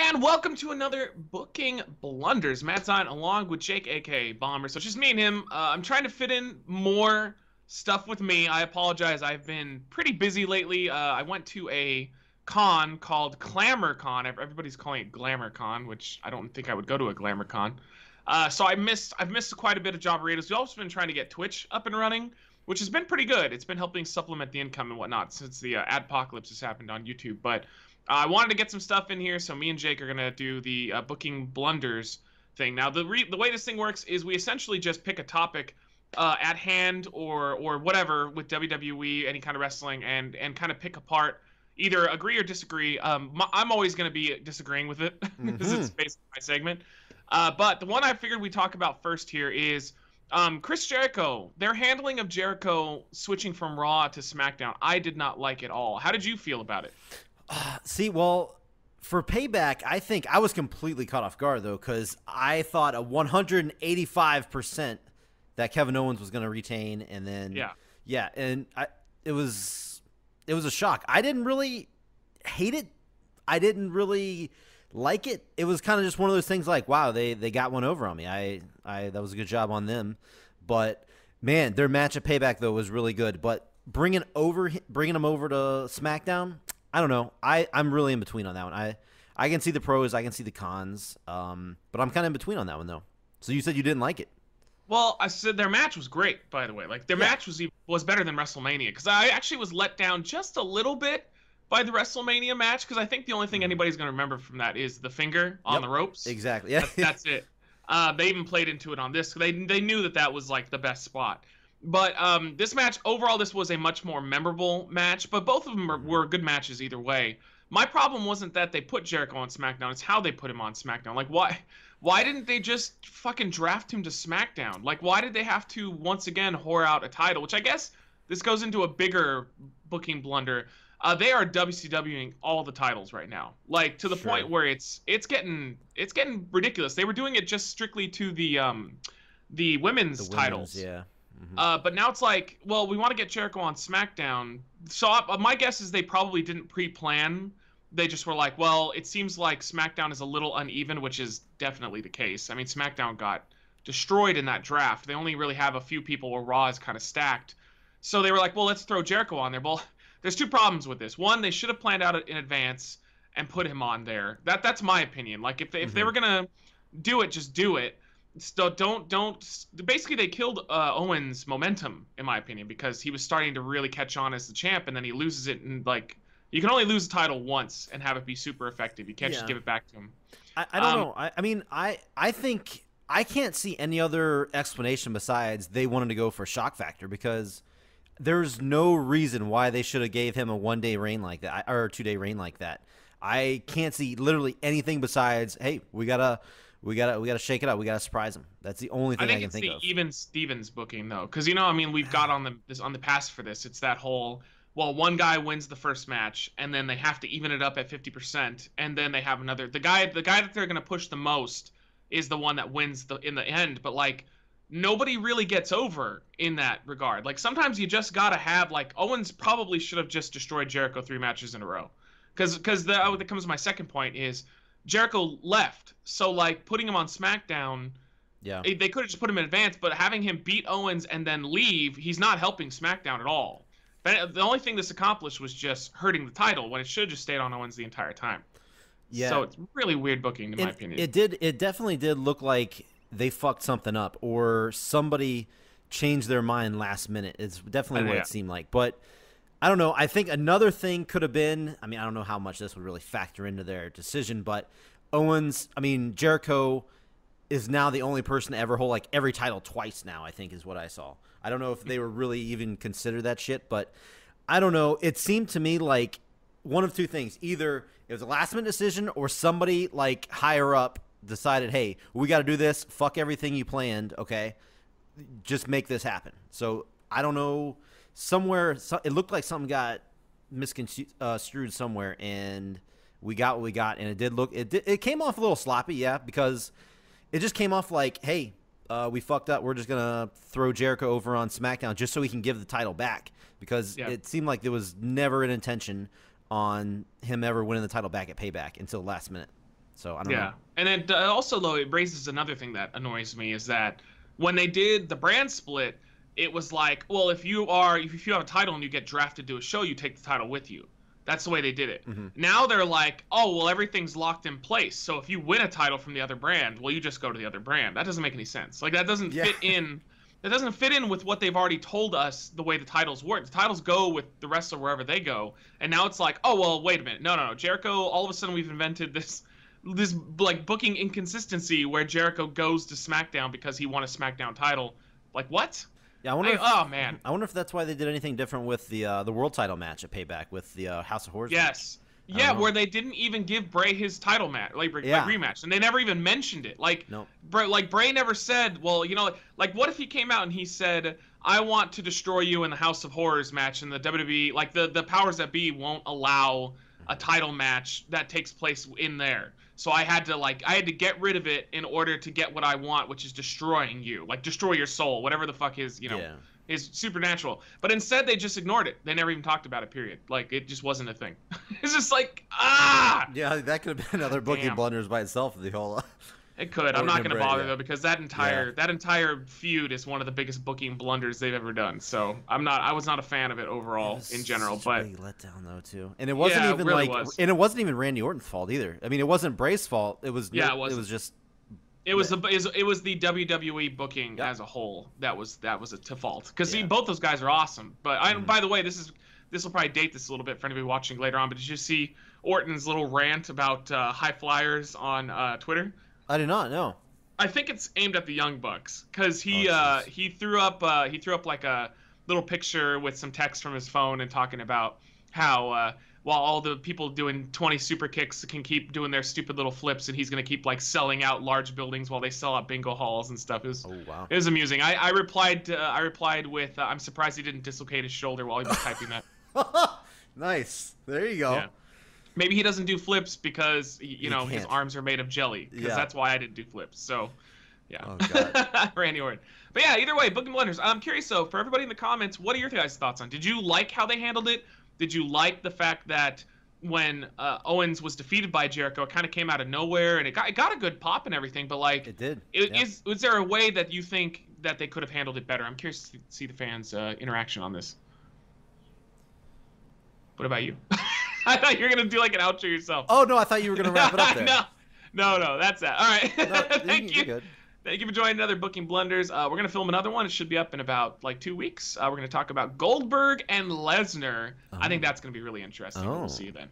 And welcome to another Booking Blunders. Matt's on along with Jake, aka Bomber. So it's just me and him. I'm trying to fit in more stuff with me. I apologize. I've been pretty busy lately. I went to a con called Glamour Con. Everybody's calling it Glamour Con, which I don't think I would go to a Glamour Con. So I've missed quite a bit of job radios. We've also been trying to get Twitch up and running, which has been pretty good. It's been helping supplement the income and whatnot since the adpocalypse has happened on YouTube. But I wanted to get some stuff in here, so me and Jake are gonna do the Booking Blunders thing. Now, the way this thing works is we essentially just pick a topic at hand or whatever with WWE, any kind of wrestling, and kind of pick apart, either agree or disagree. I'm always gonna be disagreeing with it because it's basically my segment. But the one I figured we'd talk about first here is Chris Jericho. Their handling of Jericho switching from Raw to SmackDown, I did not like at all. How did you feel about it? See, well, for Payback, I think I was completely caught off guard, though, because I thought a 185% that Kevin Owens was going to retain, and then and it was a shock. I didn't really hate it. I didn't really like it. It was kind of just one of those things like, wow, they got one over on me. That was a good job on them. But man, their match at Payback though was really good. But bringing them over to SmackDown, I don't know. I'm really in between on that one. I can see the pros, I can see the cons, but I'm kind of in between on that one though. So you said you didn't like it. Well, I said their match was great, by the way. Like their match was better than WrestleMania, because I actually was let down just a little bit by the WrestleMania match, because I think the only thing anybody's going to remember from that is the finger on the ropes. Exactly. Yeah. That's it. They even played into it on this. They knew that was like the best spot. But this match, overall, this was a much more memorable match, but both of them were good matches either way. My problem wasn't that they put Jericho on SmackDown, it's how they put him on SmackDown. Like, why didn't they just fucking draft him to SmackDown? Like, why did they have to, once again, whore out a title? Which I guess this goes into a bigger booking blunder. They are WCWing all the titles right now, like to the point where it's getting ridiculous. They were doing it just strictly to the women's titles. Yeah. But now it's like, well, we want to get Jericho on SmackDown. So my guess is they probably didn't pre-plan. They just were like, well, it seems like SmackDown is a little uneven, which is definitely the case. I mean, SmackDown got destroyed in that draft. They only really have a few people where Raw is kind of stacked. So they were like, well, let's throw Jericho on there. Well, there's two problems with this. One, they should have planned out in advance and put him on there. That's my opinion. Like if they were gonna do it, just do it. So don't. Basically, they killed Owens' momentum, in my opinion, because he was starting to really catch on as the champ, and then he loses it, and like you can only lose the title once and have it be super effective. You can't just give it back to him. I don't know. I mean, I think I can't see any other explanation besides they wanted to go for shock factor, because there's no reason why they should have gave him a 1-day reign like that or a 2-day reign like that. I can't see literally anything besides, hey, we gotta shake it up. We gotta surprise him. That's the only thing I can think of. I think it's the even Stevens booking though, because I mean, we've got on the pass for this. It's that whole, well, one guy wins the first match, and then they have to even it up at 50%, and then they have another. The guy that they're gonna push the most is the one that wins in the end. But like, nobody really gets over in that regard. Like sometimes you just gotta have, like, Owens probably should have just destroyed Jericho 3 matches in a row, because that comes to my second point is Jericho left, so like putting him on SmackDown, they could have just put him in advance, but having him beat Owens and then leave, he's not helping SmackDown at all. The only thing this accomplished was just hurting the title, when it should have just stayed on Owens the entire time. Yeah. So it's really weird booking, in my opinion. It definitely did look like they fucked something up, or somebody changed their mind last minute. It's definitely what it seemed like. But I don't know. I think another thing could have been, I mean, I don't know how much this would really factor into their decision, but Jericho is now the only person to ever hold like every title twice now, I think is what I saw. I don't know if they were really even consider that shit, but I don't know. It seemed to me like one of two things. Either it was a last minute decision, or somebody like higher up decided, hey, we got to do this. Fuck everything you planned. Okay. Just make this happen. So I don't know. Somewhere it looked like something got misconstrued somewhere, and we got what we got, and it came off a little sloppy, because it just came off like, hey, we fucked up, we're just gonna throw Jericho over on SmackDown just so we can give the title back, because it seemed like there was never an intention on him ever winning the title back at Payback until last minute. So I don't know. And then also though, it raises another thing that annoys me is that when they did the brand split, it was like, well, if you have a title and you get drafted to a show, you take the title with you. That's the way they did it. Now they're like, oh, well, everything's locked in place. So if you win a title from the other brand, well, you just go to the other brand. That doesn't make any sense. Like that doesn't fit in. That doesn't fit in with what they've already told us the way the titles work. The titles go with the wrestler wherever they go. And now it's like, oh, well, wait a minute. No. Jericho, all of a sudden we've invented this like booking inconsistency where Jericho goes to SmackDown because he won a SmackDown title. Like what? Yeah, I wonder. Oh man, I wonder if that's why they did anything different with the world title match at Payback with the House of Horrors. Yes. Yeah, where they didn't even give Bray his title match, like rematch, and they never even mentioned it. Like, Bray never said, well, like what if he came out and he said, I want to destroy you in the House of Horrors match, and the WWE, like the powers that be, won't allow a title match that takes place in there. So I had to get rid of it in order to get what I want, which is destroying you, like destroy your soul, whatever the fuck is, is supernatural. But instead they just ignored it. They never even talked about it, period. Like it just wasn't a thing. It's just like, Yeah, that could have been another booking blunders by itself, the whole It could. I'm not going to bother though, because that entire feud is one of the biggest booking blunders they've ever done. So I was not a fan of it overall in general. But a big letdown though too, and it wasn't even and it wasn't even Randy Orton's fault either. I mean, it wasn't Bray's fault. It was it was just. It was the WWE booking as a whole that was a fault, because both those guys are awesome. But by the way, this will probably date this a little bit for anybody watching later on. But did you see Orton's little rant about high flyers on Twitter? I did not know. I think it's aimed at the Young Bucks, because he threw up like a little picture with some text from his phone and talking about how while all the people doing 20 super kicks can keep doing their stupid little flips, and he's gonna keep like selling out large buildings while they sell out bingo halls and stuff. It was amusing. I replied with I'm surprised he didn't dislocate his shoulder while he was typing that. Nice. There you go. Yeah. Maybe he doesn't do flips because his arms are made of jelly. Because that's why I didn't do flips. So, yeah. Oh, God. Randy Orton. But yeah, either way, booking blunders. I'm curious though, for everybody in the comments, what are your guys' thoughts on? Did you like how they handled it? Did you like the fact that when Owens was defeated by Jericho, it kind of came out of nowhere and it got a good pop and everything? But like, it did. Was there a way that you think that they could have handled it better? I'm curious to see the fans' interaction on this. What about you? I thought you were going to do like an outro yourself. Oh, no, I thought you were going to wrap it up there. No, that's that. All right. No, Thank you. Good. Thank you for joining another Booking Blunders. We're going to film another one. It should be up in about like 2 weeks. We're going to talk about Goldberg and Lesnar. I think that's going to be really interesting. We'll see you then.